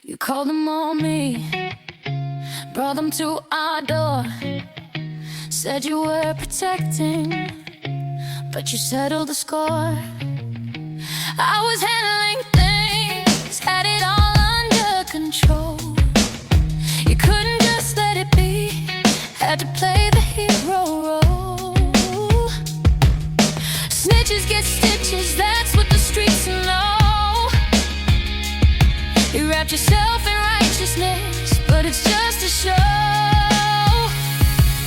You called them on me, brought them to our door. Said you were protecting, but you settled the score. I was handling things, had it all under control. You couldn't just let it be, had to play the hero role. Snitches get stitches, that's what the streets know. You wrapped yourself in righteousness, but it's just a show.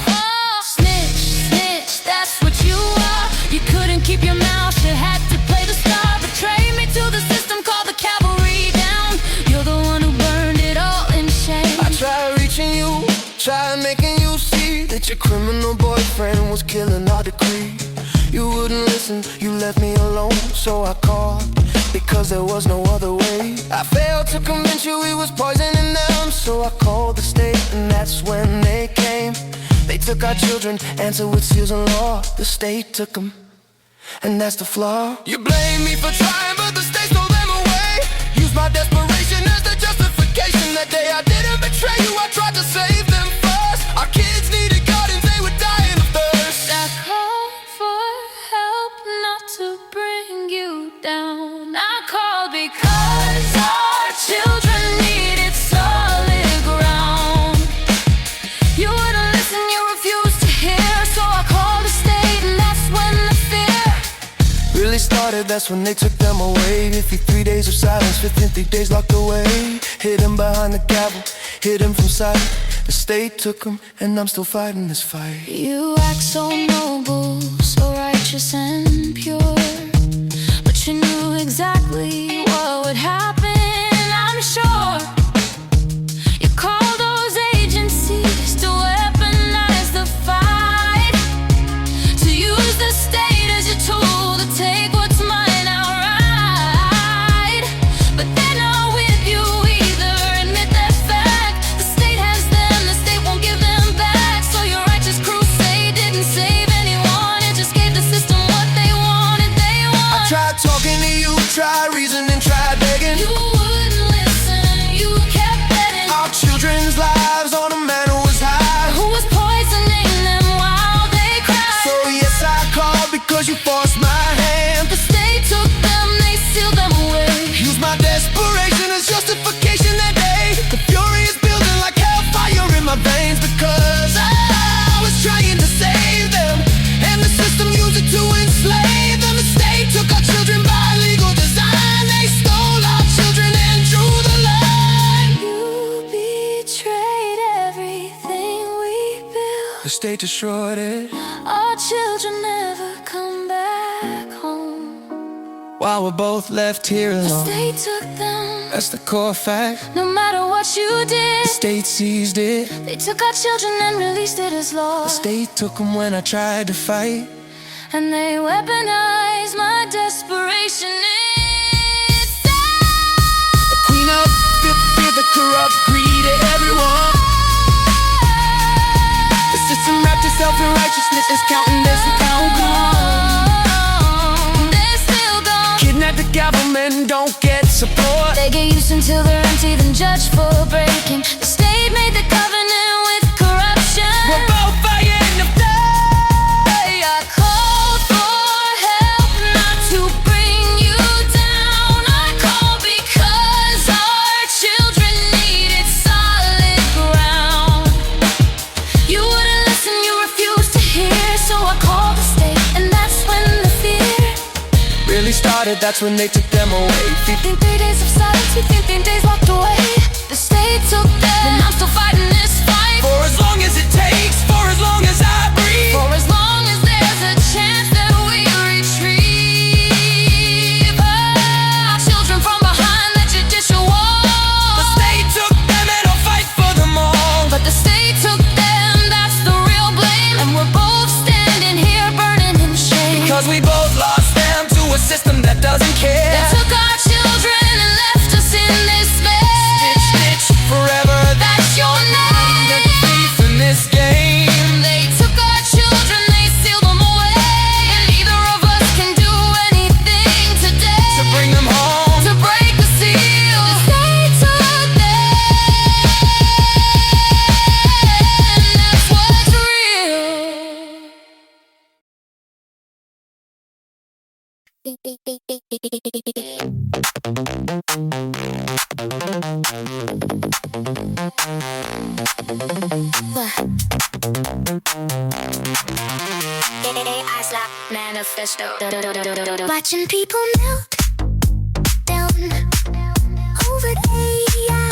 Oh, snitch, snitch, that's what you are. You couldn't keep your mouth shut, had to play the star. Betrayed me to the system, called the cavalry down. You're the one who burned it all in shame. I tried reaching you, tried making you see that your criminal boyfriend was killing our decree. You wouldn't listen, you left me alone, so I called, because there was no other way. I failed to convince you he was poisoning them, so I called the state, and that's when they came. They took our children, answered with seals and law. The state took them, and that's the flaw. You blame me for trying, but the state stole them away. Used my desperation as the justification. That day I didn't betray you, I tried to save them first. Our kids needed gardens, they were dying of thirst. I called for help, not to bring you down. I called because our children needed solid ground. You wouldn't listen, you refused to hear, so I called the state, and that's when the fear really started, that's when they took them away. 53 days of silence, 53 days locked away. Hid him behind the gavel, hid him from sight. The state took him, and I'm still fighting this fight. You act so noble, so righteous and pure, but you knew exactly what would happen, I'm sure. You called those agencies to weaponize the fight, to use the state as your tool to take what's mine outright. But they're not with you either, admit that fact. The state has them, the state won't give them back. So your righteous crusade didn't save anyone, it just gave the system what they wanted, they want. I tried talking to you, tried reasoning, tried begging. You wouldn't listen, you kept betting. Our children's lives on a man who was high, Who was poisoning them while they cried? so yes, I called because you forced my hand. The state took them, they sealed them away. Used my desperation as justification that day. The fury is building like hellfire in my veins, because I was trying to save them, and the system used it to enslave them. The state took our children by legal design. They stole our children and drew the line. You betrayed everything we built. The state destroyed it, Our children never come back home. while we're both left here The alone. state took them, That's the core fact. no matter what you did. The state seized it. They took our children and released it as law. The state took them when I tried to fight. And they weaponized my desperation. It's The queen of fear, the corrupt greed of everyone. The system wrapped itself in righteousness, is counting this account gone. They're still gone. Kidnap the government, don't get support. They get used until they're empty, then judged for breaking. The state made the covenant with corruption. We're both fighting the fight. I called for help, not to bring you down. I called because our children needed solid ground. You wouldn't listen, you refused to hear, so I called the state, and that's when the fear Really started, that's when they took them away. 53 days of silence, 53 days locked away. The state took them, and I'm still fighting this fight. For as long as it takes, for as long as I breathe. For as long as there's a chance that we retrieve our children from behind the judicial wall. The state took them and I'll fight for them all. But the state took them, that's the real blame. And we're both standing here burning in shame. Because we both lost them to a system that doesn't care. They took our children and left us in despair. Manifesto. Watching people melt down over AI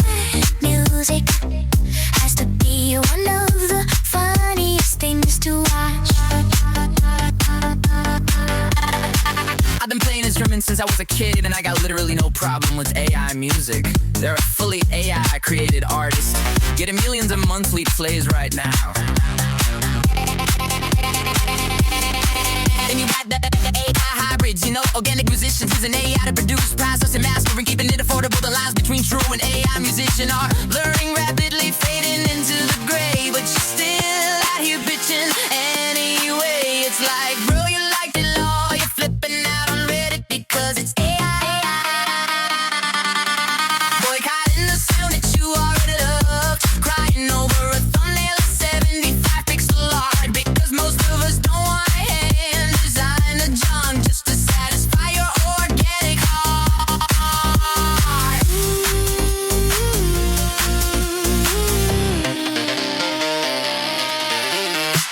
music has to be one of the funniest things to watch. I've been playing instruments since I was a kid, and I got literally no problem with AI music. There are fully AI created artists getting millions of monthly plays right now. Then you got the AI hybrids, you know, organic musicians using AI to produce, process and mastering, keeping it affordable. The lines between true and AI musician are blurring rapidly, fading into the gray, but you're still out here bitching anyway. It's like, bro, you liked it law, you're flipping out on Reddit because it's AI. Boycotting the sound that you already loved, crying over a thumbnail of 75 pixel art because most of us don't want just to satisfy your organic heart.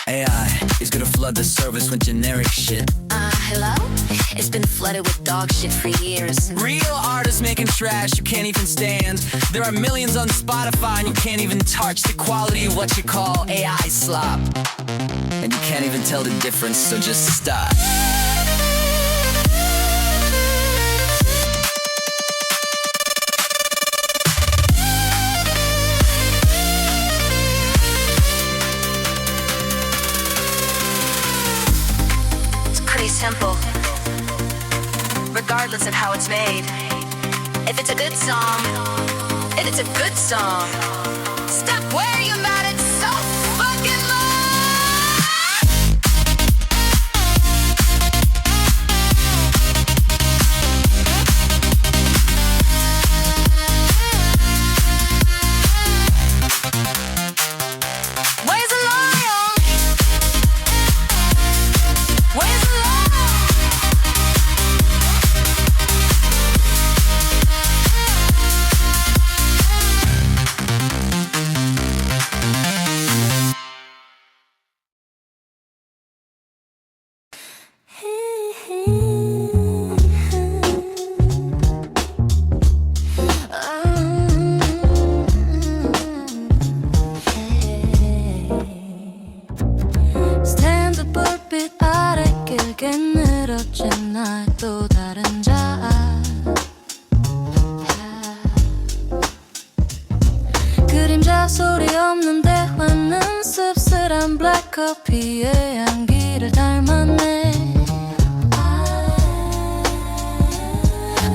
AI is gonna flood the service with generic shit. Hello? It's been flooded with dog shit for years. Real artists making trash you can't even stand. There are millions on Spotify and you can't even touch the quality of what you call AI slop. And you can't even tell the difference, so just stop. Simple, regardless of how it's made. If it's a good song, if it's a good song, stop worrying about it so fucking Where's the lion? Where's the lion? 스탠드 불빛 아래 길게 늘어진 나의 또 다른 자아. 그림자 소리 없는 대화는 씁쓸한 블랙커피의 향기를 닮았네.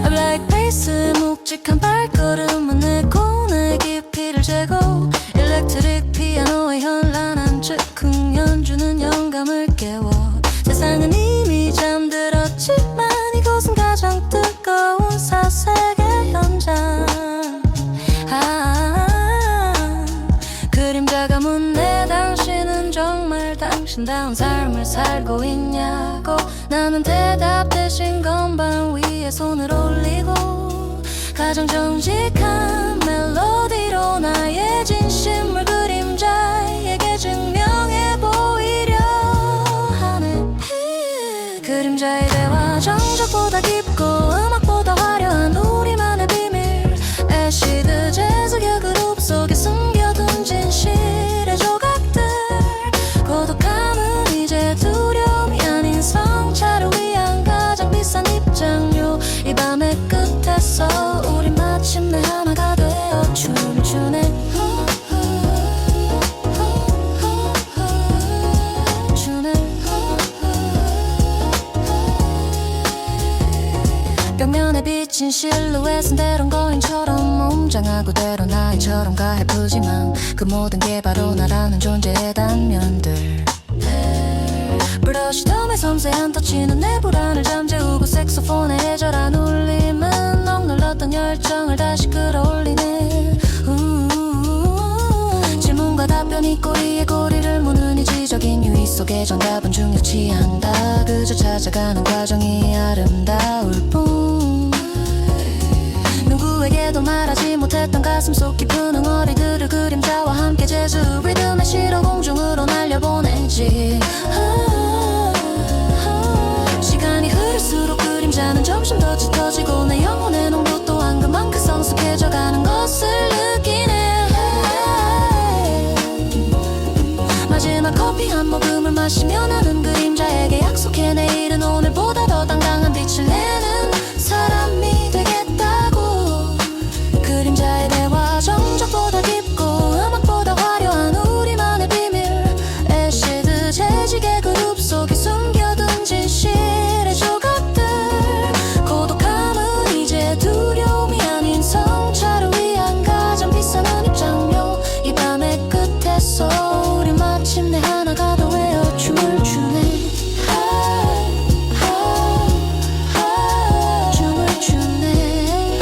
블랙베이스 묵직한 발걸음은 내 고뇌 깊이를 재고 일렉트릭 피아노의 현란한 즉흥 연주는 영감을 깨워. 세상은 이미 잠들었지만 이곳은 가장 뜨거운 사색의 현장. 그림자가 묻네. 당신은 정말 당신다운 삶을 살고 있냐고. 나는 대답 대신 건반 위에 손을 올리고 가장 정직한 멜로디로 나의 진심을 그림자에게 증명해 보이려 하네. 그림자의 대화 정적보다 깊고 음악보다 화려한 우리만의 비밀. 애시드 재즈 그룹 속에 숨겨둔 진실의 조각들. 고독함은 이제 두려움이 아닌 성찰을 위한 가장 비싼 입장료. 이 밤의 끝에서 우리 마침내 하나가 되어 춤을 추네. 벽면에 비친 실루엣은 때론 거인처럼 웅장하고 때론 아이처럼 가해프지만 그 모든 게 바로 나라는 존재의 단면들. 브러쉬 덤의 섬세한 터치는 내 불안을 잠재우고 색소폰의 애절한 울림은 억눌렀던 열정을 다시 끌어올리네. 질문과 답변이 꼬리에 꼬리를 무는 이지적인 유의 속에 속에 정답은 중요치 않다. 그저 찾아가는 과정이 아름다울 뿐. 누구에게도 말하지 못했던 가슴 속 깊은 응어리들을 그림자와 함께 재즈 리듬에 실어 공중으로 날려보내지. 시간이 흐를수록 그림자는 점점 더 짙어지고 내 영혼의 농도 또한 그만큼 성숙해져가는 것을 느끼네. 마지막 커피 한 모금을 마시며 나는 그림자에게 약속해 내일은 오늘보다 더 당당한 빛을 내는 사람이 되겠다고. 그림자의 대화 정적보다 깊고 음악보다 화려한 우리만의 비밀. 애시드 재지개 그룹 속에 숨겨둔 진실의 조각들. 고독함은 이제 두려움이 아닌 성찰을 위한 가장 비싼 은입장료. 이 밤의 끝에서 우리 마침내 하나가 더 외어 춤을 추네. 춤을 추네.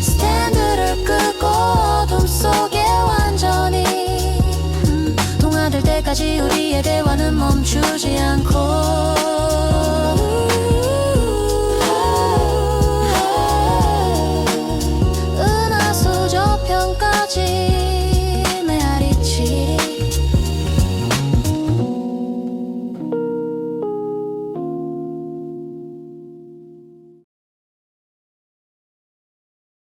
스탠드를 끄고 어둠 속에 완전히 동화될 때까지 우리의 대화는 멈추지 않고